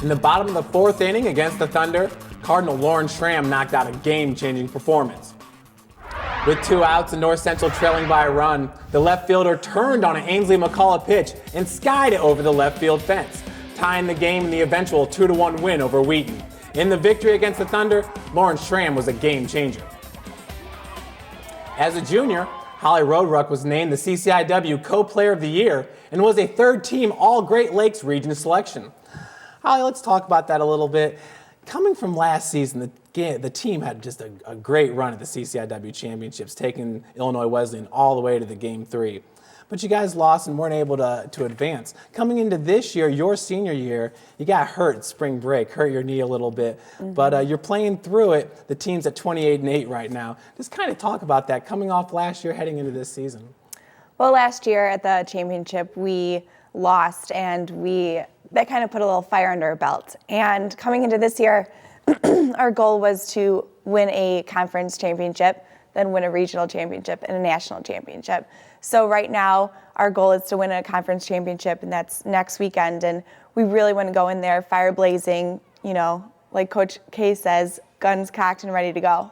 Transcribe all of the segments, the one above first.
In the bottom of the fourth inning against the Thunder, Cardinal Lauren Schramm knocked out a game-changing performance. With 2 outs and North Central trailing by a run, the left fielder turned on an Ainsley McCullough pitch and skied it over the left field fence, tying the game in the eventual 2-1 win over Wheaton. In the victory against the Thunder, Lauren Schramm was a game-changer. As a junior, Holly Roadruck was named the CCIW Co-Player of the Year and was a third-team All-Great Lakes Region selection. Holly, let's talk about that a little bit. Coming from last season, the team had just a great run at the CCIW championships, taking Illinois Wesleyan all the way to the Game 3. But you guys lost and weren't able to advance. Coming into this year, your senior year, you got hurt at spring break, hurt your knee a little bit. But you're playing through it. The team's at 28-8 right now. Just kind of talk about that, coming off last year, heading into this season. Well, last year at the championship, we lost, and that kind of put a little fire under our belt. And coming into this year, our goal was to win a conference championship, then win a regional championship and a national championship. So right now, our goal is to win a conference championship, and that's next weekend. And we really want to go in there fire blazing, like Coach K says, guns cocked and ready to go.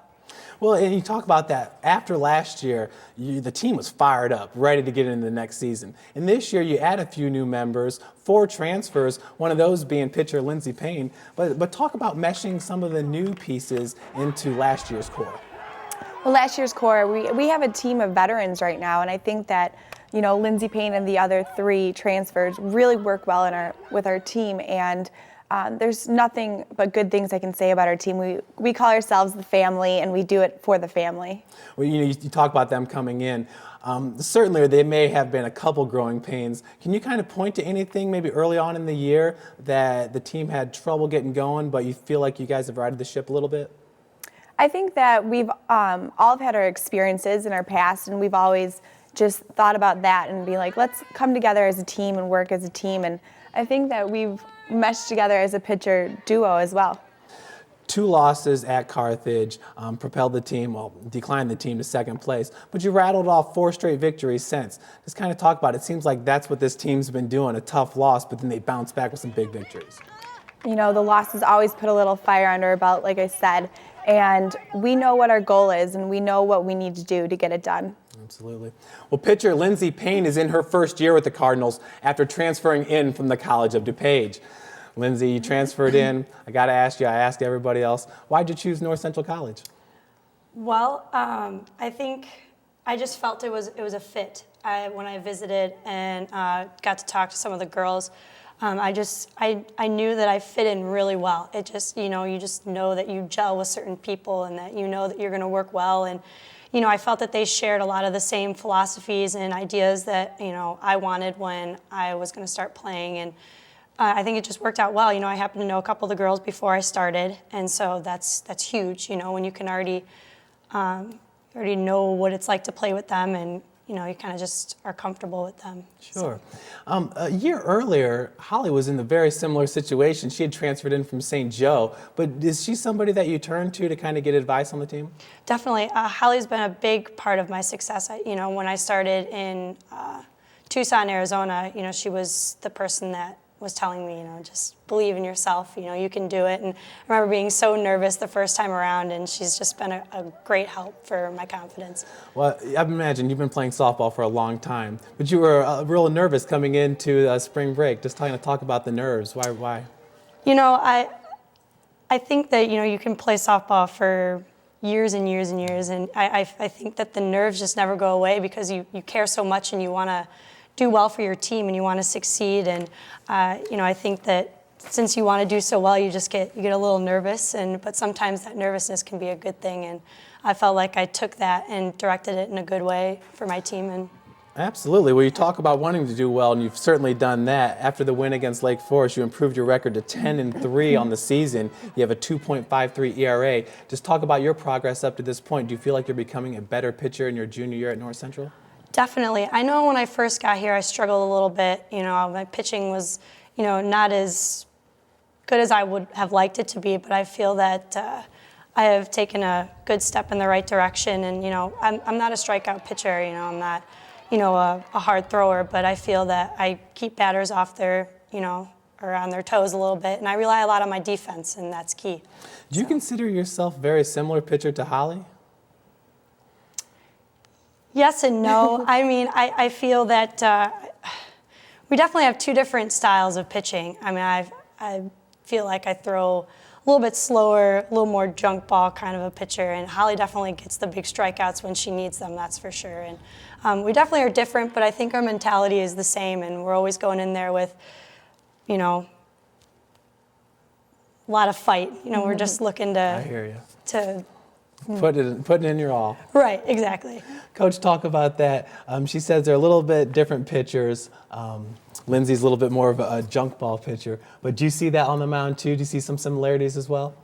Well, and you talk about that. After last year, the team was fired up, ready to get into the next season. And this year, you add a few new members, 4 transfers, one of those being pitcher Lyndsey Payne. But talk about meshing some of the new pieces into last year's core. Well, last year's core, we have a team of veterans right now, and I think that Lyndsey Payne and the other 3 transfers really work well with our team, and there's nothing but good things I can say about our team. We call ourselves the family, and we do it for the family. Well, you talk about them coming in. Certainly, there may have been a couple growing pains. Can you kind of point to anything maybe early on in the year that the team had trouble getting going, but you feel like you guys have righted the ship a little bit? I think that we've all had our experiences in our past, and we've always just thought about that and be like, let's come together as a team and work as a team. And I think that we've meshed together as a pitcher duo as well. 2 losses at Carthage declined the team to second place, but you rattled off 4 straight victories since. Just kind of talk about it. It seems like that's what this team's been doing, a tough loss, but then they bounce back with some big victories. The losses always put a little fire under our belt, like I said, and we know what our goal is, and we know what we need to do to get it done. Absolutely. Well, pitcher Lyndsey Payne is in her first year with the Cardinals after transferring in from the College of DuPage. Lyndsey, you transferred in. I got to ask you, I asked everybody else, why'd you choose North Central College? Well, I think I just felt it was a fit. When I visited and got to talk to some of the girls, I knew that I fit in really well. It just, you just know that you gel with certain people and that you know that you're going to work well. And, I felt that they shared a lot of the same philosophies and ideas that, I wanted when I was going to start playing. And I think it just worked out well. I happened to know a couple of the girls before I started. And so that's huge, when you can already know what it's like to play with them, and you kind of just are comfortable with them. Sure. So. A year earlier, Holly was in a very similar situation. She had transferred in from St. Joe, but is she somebody that you turn to kind of get advice on the team? Definitely. Holly's been a big part of my success. When I started in Tucson, Arizona, she was the person that was telling me, just believe in yourself, you can do it. And I remember being so nervous the first time around, and she's just been a great help for my confidence. Well, I imagine you've been playing softball for a long time, but you were real nervous coming into spring break. Just talk about the nerves. Why? I think that, you can play softball for years and years and years, and I think that the nerves just never go away because you care so much and you want to do well for your team and you want to succeed. And I think that since you want to do so well, you get a little nervous, but sometimes that nervousness can be a good thing. And I felt like I took that and directed it in a good way for my team. And absolutely. Well, you talk about wanting to do well, and you've certainly done that. After the win against Lake Forest, you improved your record to 10-3 on the season. You have a 2.53 ERA. Just talk about your progress up to this point. Do you feel like you're becoming a better pitcher in your junior year at North Central? Definitely. I know when I first got here, I struggled a little bit. My pitching was, not as good as I would have liked it to be, but I feel that I have taken a good step in the right direction. And, I'm not a strikeout pitcher. I'm not, a hard thrower, but I feel that I keep batters off their, are on their toes a little bit, and I rely a lot on my defense, and that's key. Do you consider yourself very similar pitcher to Holly? Yes and no. I mean, I feel that we definitely have two different styles of pitching. I mean, I feel like I throw a little bit slower, a little more junk ball kind of a pitcher, and Holly definitely gets the big strikeouts when she needs them, that's for sure. And we definitely are different, but I think our mentality is the same, and we're always going in there with, you know, a lot of fight. You know, we're just looking to. I hear you. To Putting in your all. right, exactly. Coach, talk about that. She says they're a little bit different pitchers. Lyndsey's a little bit more of a junk ball pitcher. But do you see that on the mound too? Do you see some similarities as well?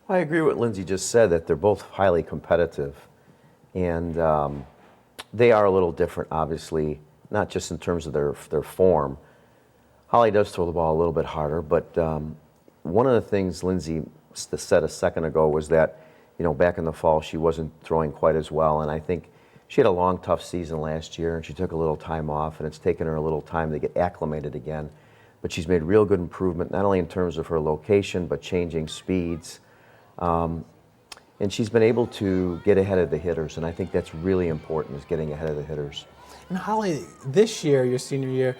I agree with what Lyndsey just said, that they're both highly competitive. And they are a little different, obviously, not just in terms of their form. Holly does throw the ball a little bit harder, but one of the things Lyndsey said a second ago was that, you know, back in the fall, she wasn't throwing quite as well. And I think she had a long, tough season last year, and she took a little time off, and it's taken her a little time to get acclimated again. But she's made real good improvement, not only in terms of her location, but changing speeds. And she's been able to get ahead of the hitters, and I think that's really important, is getting ahead of the hitters. And Holly, this year, your senior year,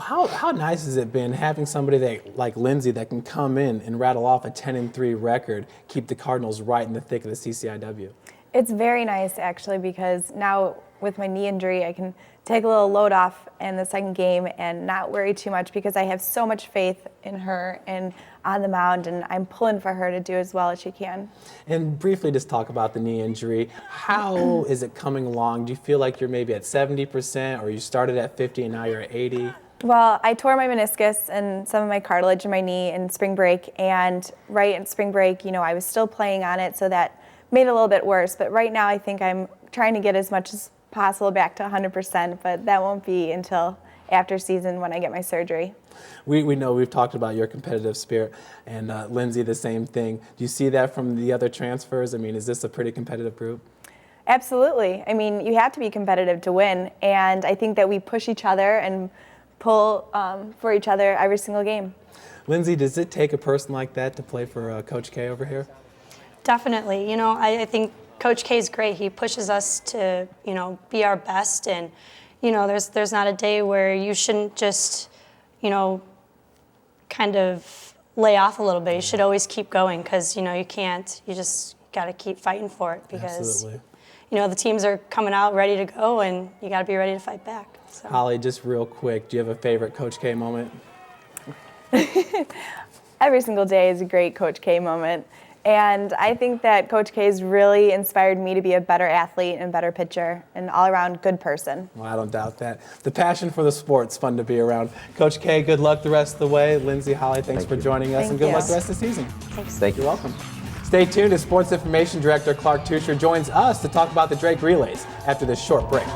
how nice has it been having somebody like Lyndsey that can come in and rattle off a 10-3 record, keep the Cardinals right in the thick of the CCIW? It's very nice, actually, because now with my knee injury, I can take a little load off in the second game and not worry too much, because I have so much faith in her and on the mound, and I'm pulling for her to do as well as she can. And briefly, just talk about the knee injury. How is it coming along? Do you feel like you're maybe at 70%, or you started at 50 and now you're at 80? Well, I tore my meniscus and some of my cartilage in my knee in spring break, and right in spring break, you know, I was still playing on it, so that made it a little bit worse. But right now, I think I'm trying to get as much as possible back to 100%, but that won't be until after season when I get my surgery. We know we've talked about your competitive spirit, and Lyndsey, the same thing. Do you see that from the other transfers? I mean, is this a pretty competitive group? Absolutely. I mean, you have to be competitive to win, and I think that we push each other and pull for each other every single game. Lyndsey, does it take a person like that to play for Coach K over here? Definitely. You know, I think Coach K is great. He pushes us to, you know, be our best, and, you know, there's not a day where you shouldn't just, you know, kind of lay off a little bit. You should always keep going, because, you know, you just got to keep fighting for it, because, Absolutely. you know, the teams are coming out ready to go, and you got to be ready to fight back. So. Holly, just real quick, do you have a favorite Coach K moment? Every single day is a great Coach K moment. And I think that Coach K has really inspired me to be a better athlete and better pitcher and all-around good person. Well, I don't doubt that. The passion for the sport's fun to be around. Coach K, good luck the rest of the way. Lyndsey, Holly, thanks for joining us, and good luck the rest of the season. Thanks. Thank you. You're welcome. Stay tuned as Sports Information Director Clark Tusher joins us to talk about the Drake Relays after this short break.